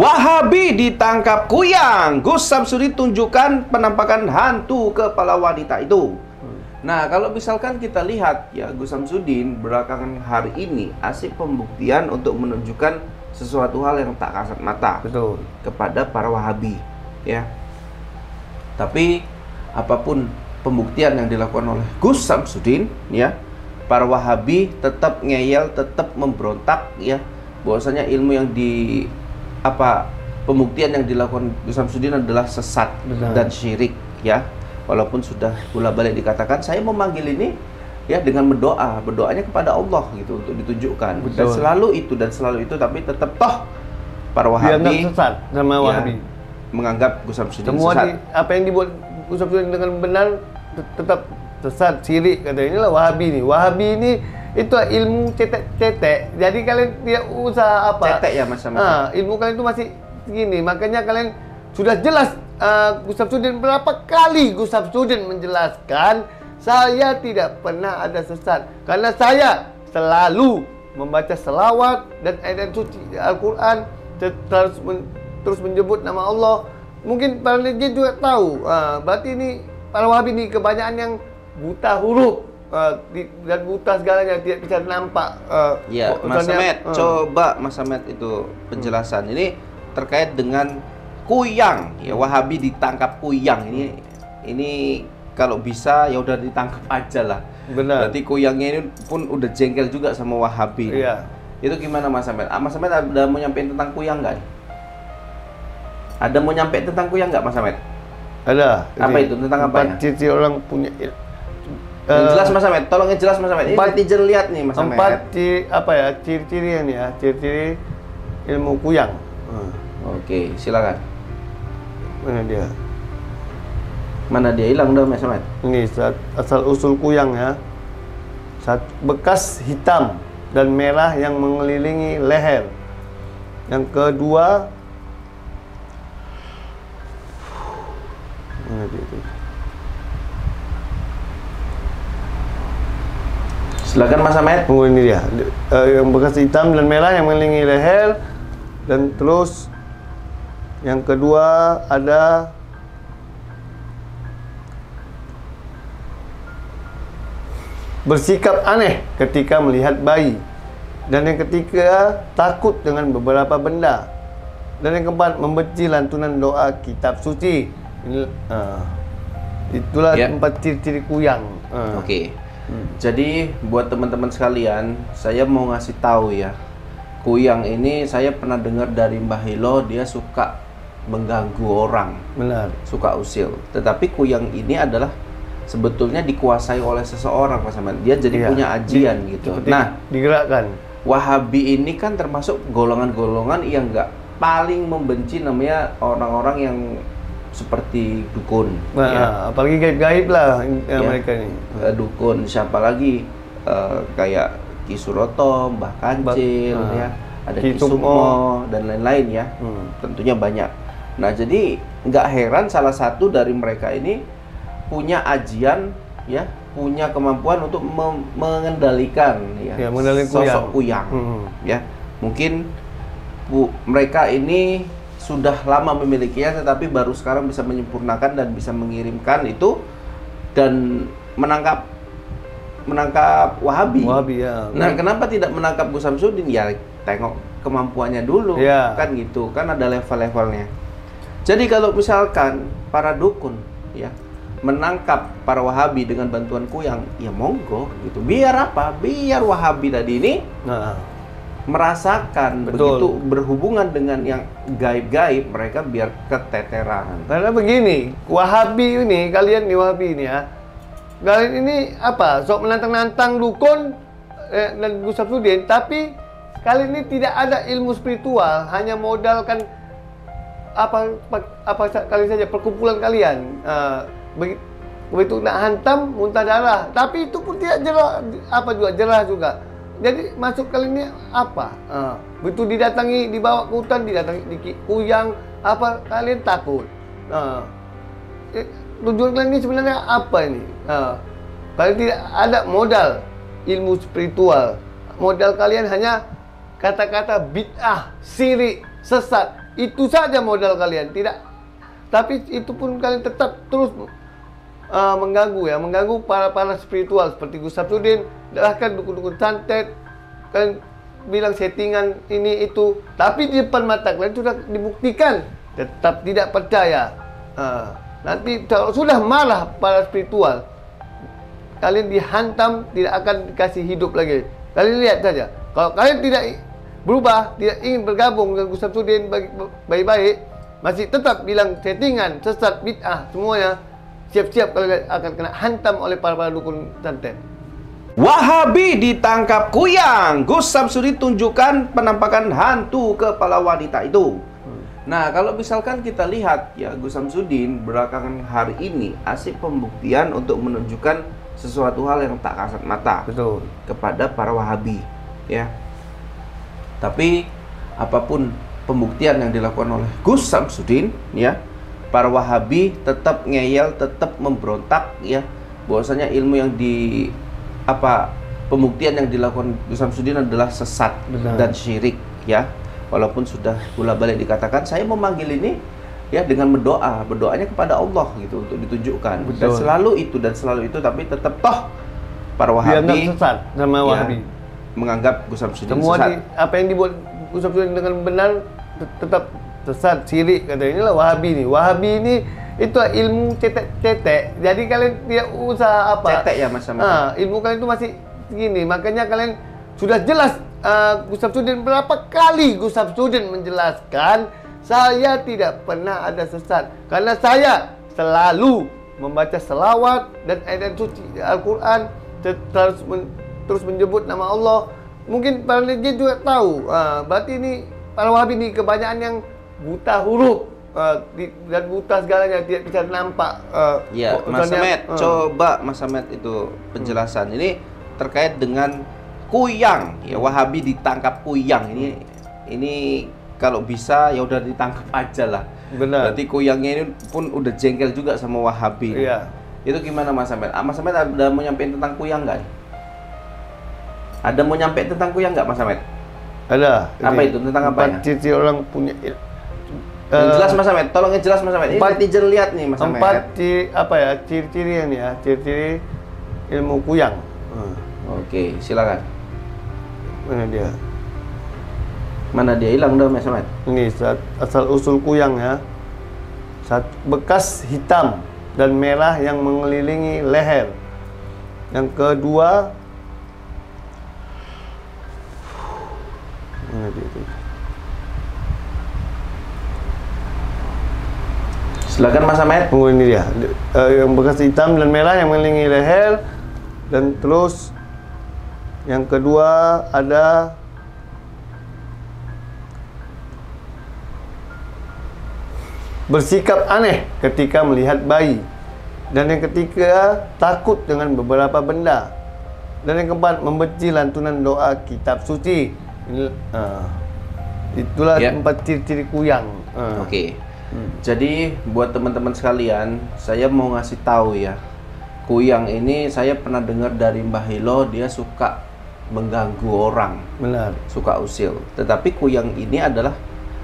Wahabi ditangkap kuyang. Gus Samsudin tunjukkan penampakan hantu kepala wanita itu. Nah, kalau misalkan kita lihat ya, Gus Samsudin belakangan hari ini asik pembuktian untuk menunjukkan sesuatu hal yang tak kasat mata. Betul. Kepada para Wahabi ya. Tapi apapun pembuktian yang dilakukan oleh Gus Samsudin ya, para Wahabi tetap ngeyel, tetap memberontak ya, bahwasanya ilmu yang pembuktian yang dilakukan Gus Samsudin adalah sesat. Benar. Dan syirik ya. Walaupun sudah bolak-balik dikatakan saya memanggil ini ya dengan berdoanya kepada Allah gitu untuk ditunjukkan. Betul. Dan selalu itu tapi tetap toh para Wahabi sesat sama Wahabi menganggap Gus Samsudin semua sesat. Apa yang dibuat Gus Samsudin dengan benar tetap sesat, syirik katanya. Inilah Wahabi nih. Wahabi ini itu ilmu cetek. Jadi kalian tidak usah cetek ya Mas. Ilmu kalian itu masih segini. Makanya kalian sudah jelas. Gus Samsudin berapa kali Gus Samsudin menjelaskan saya tidak pernah ada sesat karena saya selalu membaca selawat dan ayat suci Al-Quran, terus menyebut nama Allah. Mungkin para netizen juga tahu. Berarti ini para Wahabi ini kebanyakan yang buta huruf dan buta segalanya, tidak bisa nampak. Ya, Mas Samet, coba Mas Samet itu penjelasan ini terkait dengan kuyang ya, Wahabi ditangkap kuyang. Ini kalau bisa ya udah ditangkap aja lah. Benar. Berarti kuyangnya ini pun udah jengkel juga sama Wahabi. Iya. Itu gimana Mas Samet? Mas Samet ada mau nyampein tentang kuyang nggak? Ada mau nyampein tentang kuyang nggak Mas Samet? Ada. Apa itu? Tentang apa ya? Ciri orang punya jelas Mas Samet, tolong jelas Mas Samet. Ini netizen lihat nih Mas Samet. Ciri-ciri ini ya, ciri-ciri ilmu kuyang. Oke, silakan. Mana dia hilang dah Mas Samet? Ini asal usul kuyang ya. Bekas hitam dan merah yang mengelilingi leher. Yang kedua, mana dia itu? Silakan Mas Samet. Ini dia. Yang bekas hitam dan merah yang mengelilingi leher. Dan terus yang kedua ada bersikap aneh ketika melihat bayi. Dan yang ketiga, takut dengan beberapa benda. Dan yang keempat, membenci lantunan doa kitab suci. Itulah empat ciri-ciri kuyang. Oke. Jadi buat teman-teman sekalian, saya mau ngasih tahu ya. Kuyang ini saya pernah dengar dari Mbah Hilo, dia suka mengganggu orang. Benar. Suka usil. Tetapi kuyang ini adalah sebetulnya dikuasai oleh seseorang Mas Samet. Dia jadi punya ajian gitu. Nah, digerakkan. Wahabi ini kan termasuk golongan-golongan yang paling membenci namanya orang-orang yang seperti dukun. Apalagi gaib-gaib lah mereka ini. Dukun, siapa lagi kayak Ki Suroto, Mbah Kancil ya, ada Ki Sukmo dan lain-lain ya. Tentunya banyak. Nah, jadi nggak heran salah satu dari mereka ini punya ajian ya, punya kemampuan untuk mengendalikan sosok kuyang. Ya. Mungkin mereka ini sudah lama memilikinya tetapi baru sekarang bisa menyempurnakan dan bisa mengirimkan itu dan menangkap Wahabi ya. Nah, kenapa tidak menangkap Gus Samsudin? Ya tengok kemampuannya dulu kan gitu, kan ada level-levelnya. Jadi kalau misalkan para dukun ya menangkap para Wahabi dengan bantuan kuyang, ya monggo gitu. Biar apa? Biar Wahabi tadi ini merasakan begitu berhubungan dengan yang gaib-gaib, mereka biar keteteran. Karena begini, Wahabi ini, kalian nih Wahabi ini ya, kalian ini sok menantang-nantang dukun dan Gus Samsudin, tapi kalian ini tidak ada ilmu spiritual, hanya modalkan apa kali saja perkumpulan kalian. Begitu nak hantam muntah darah, tapi itu pun tidak jerah juga. Jadi masuk kali ini begitu dibawa ke hutan, didatangi di kuyang, kalian takut. Tujuan kalian ini sebenarnya apa ini? Kalian tidak ada modal ilmu spiritual. Modal kalian hanya kata-kata bid'ah, syirik, sesat. itu saja modal kalian, tidak. Tapi itu pun kalian tetap terus mengganggu para spiritual seperti Gus Samsudin, bahkan dukun-dukun santet. Kalian bilang settingan ini itu, tapi di depan mata kalian sudah dibuktikan tetap tidak percaya. Nanti kalau sudah marah para spiritual, kalian dihantam, tidak akan dikasih hidup lagi. Kalian lihat saja, kalau kalian tidak berubah, tidak ingin bergabung dengan Gus Samsudin baik-baik, masih tetap bilang settingan, sesat, bid'ah, semuanya, siap-siap kalian akan kena hantam oleh para dukun santet. Wahabi ditangkap kuyang. Gus Samsudin tunjukkan penampakan hantu kepala wanita itu. Nah, kalau misalkan kita lihat ya, Gus Samsudin belakangan hari ini asik pembuktian untuk menunjukkan sesuatu hal yang tak kasat mata. Betul. Kepada para Wahabi ya. Tapi apapun pembuktian yang dilakukan oleh Gus Samsudin ya, para Wahabi tetap ngeyel, tetap memberontak ya, bahwasanya ilmu yang pembuktian yang dilakukan Gus Samsudin adalah sesat. Benar. Dan syirik ya. Walaupun sudah bolak-balik dikatakan, saya memanggil ini ya dengan berdoanya kepada Allah gitu untuk ditunjukkan. Betul. Dan selalu itu tapi tetap toh para Wahabi sesat sama Wahabi menganggap Gus Samsudin semua sesat. Apa yang dibuat Gus Samsudin dengan benar tetap sesat, syirik katanya. Inilah Wahabi nih. Wahabi ini itu ilmu cetek. Jadi kalian tidak usah cetek ya Mas Samsudin. Ilmu kalian itu masih segini. Makanya kalian sudah jelas. Gus Samsudin berapa kali Gus Samsudin menjelaskan, saya tidak pernah ada sesat karena saya selalu membaca selawat dan ayat suci Al-Quran, terus menyebut nama Allah. Mungkin para legend juga tahu. Berarti ini para Wahabi ini kebanyakan yang buta huruf dan buta segalanya, tidak bisa nampak. Ya, Mas Samet, coba Mas Samet itu penjelasan ini terkait dengan kuyang ya, Wahabi ditangkap kuyang. Ini kalau bisa ya udah ditangkap aja lah. Benar. Berarti kuyangnya ini pun udah jengkel juga sama Wahabi. Iya. Itu gimana Mas Samet? Mas Samet ada mau nyampein tentang kuyang nggak? Ada mau nyampein tentang kuyang nggak Mas Samet? Ada. Apa itu? Tentang apa ya? Ciri orang punya jelas Mas Samet, tolong jelas Mas Samet. Ini netizen lihat nih Mas Samet. Ciri-ciri yang ya, ciri-ciri ilmu kuyang. Oke, silakan. Mana dia hilang dah Mas Samet. Ini asal usul kuyang ya. Bekas hitam dan merah yang mengelilingi leher. Yang kedua, silakan Mas Samet. Oh, ini dia. Yang bekas hitam dan merah yang mengelilingi leher. Dan terus yang kedua ada bersikap aneh ketika melihat bayi. Dan yang ketiga, takut dengan beberapa benda. Dan yang keempat, membenci lantunan doa kitab suci. Itulah empat ciri-ciri kuyang. Oke. Jadi buat teman-teman sekalian, saya mau ngasih tahu ya, kuyang ini saya pernah dengar dari Mbah Hilo, dia suka mengganggu orang. Benar. Suka usil. Tetapi kuyang ini adalah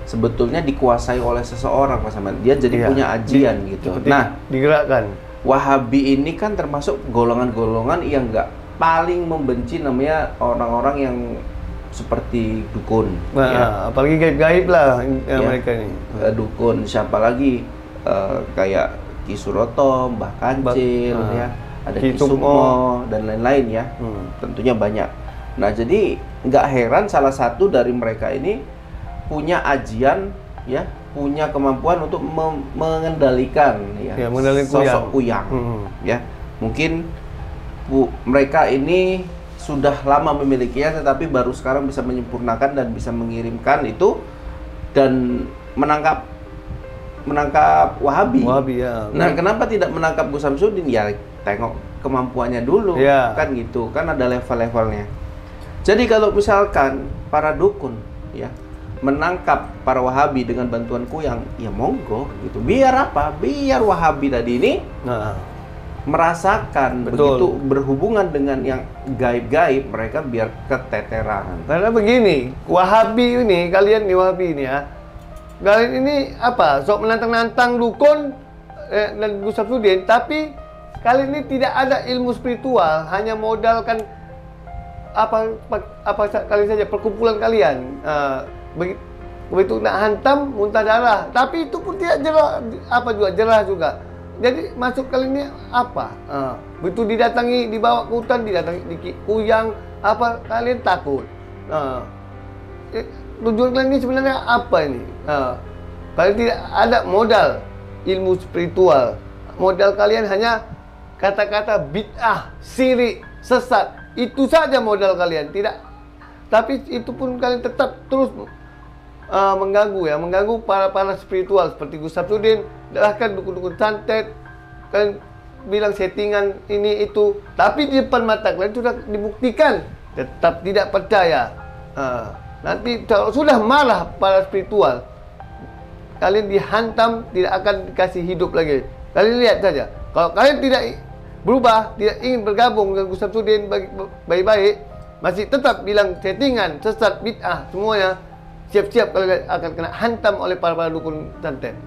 sebetulnya dikuasai oleh seseorang Mas Samet. Dia jadi punya ajian gitu. Nah, digerakkan. Wahabi ini kan termasuk golongan-golongan yang paling membenci namanya orang-orang yang seperti dukun. Nah, ya. Apalagi gaib-gaib lah mereka ini. Dukun, siapa lagi kayak Ki Suroto, Mbah Kancil, ya, ada Ki Sukmo dan lain-lain ya. Tentunya banyak. Nah, jadi nggak heran salah satu dari mereka ini punya ajian, ya, punya kemampuan untuk mengendalikan ya, sosok kuyang. Ya, mungkin mereka ini sudah lama memilikinya, tetapi baru sekarang bisa menyempurnakan dan bisa mengirimkan itu dan menangkap Wahabi. Ya. Nah, kenapa tidak menangkap Gus Samsudin? Ya, tengok kemampuannya dulu, kan gitu, kan ada level-levelnya. Jadi kalau misalkan para dukun ya menangkap para Wahabi dengan bantuan kuyang, ya monggo gitu. Biar apa? Biar Wahabi tadi ini merasakan begitu berhubungan dengan yang gaib-gaib, mereka biar keteteran. Karena begini, Wahabi ini, kalian nih Wahabi ini ya, kalian ini apa? Sok menantang-nantang dukun dan Gus Sapsudin, tapi kalian ini tidak ada ilmu spiritual, hanya modalkan apa kali saja perkumpulan kalian. Begitu nak hantam muntah darah, tapi itu pun tidak jelas juga. Jadi masuk kali ini apa? Begitu didatangi, dibawa ke hutan, didatangi dikuyang, apa kalian takut? Tujuan kalian ini sebenarnya apa ini? Kalian tidak ada modal ilmu spiritual. Modal kalian hanya kata-kata bid'ah, syirik, sesat. Itu saja modal kalian. Tidak. Tapi itu pun kalian tetap terus mengganggu para spiritual seperti Gus Sapsudin, bahkan dukun-dukun santet. Kalian bilang settingan ini itu, tapi di depan mata kalian sudah dibuktikan tetap tidak percaya. Nanti kalau sudah marah para spiritual, kalian dihantam, tidak akan dikasih hidup lagi. Kalian lihat saja, kalau kalian tidak berubah, tidak ingin bergabung dengan Gus Sapsudin baik-baik, masih tetap bilang settingan, sesat, bid'ah, semuanya, siap-siap kalian akan kena hantam oleh para dukun santet.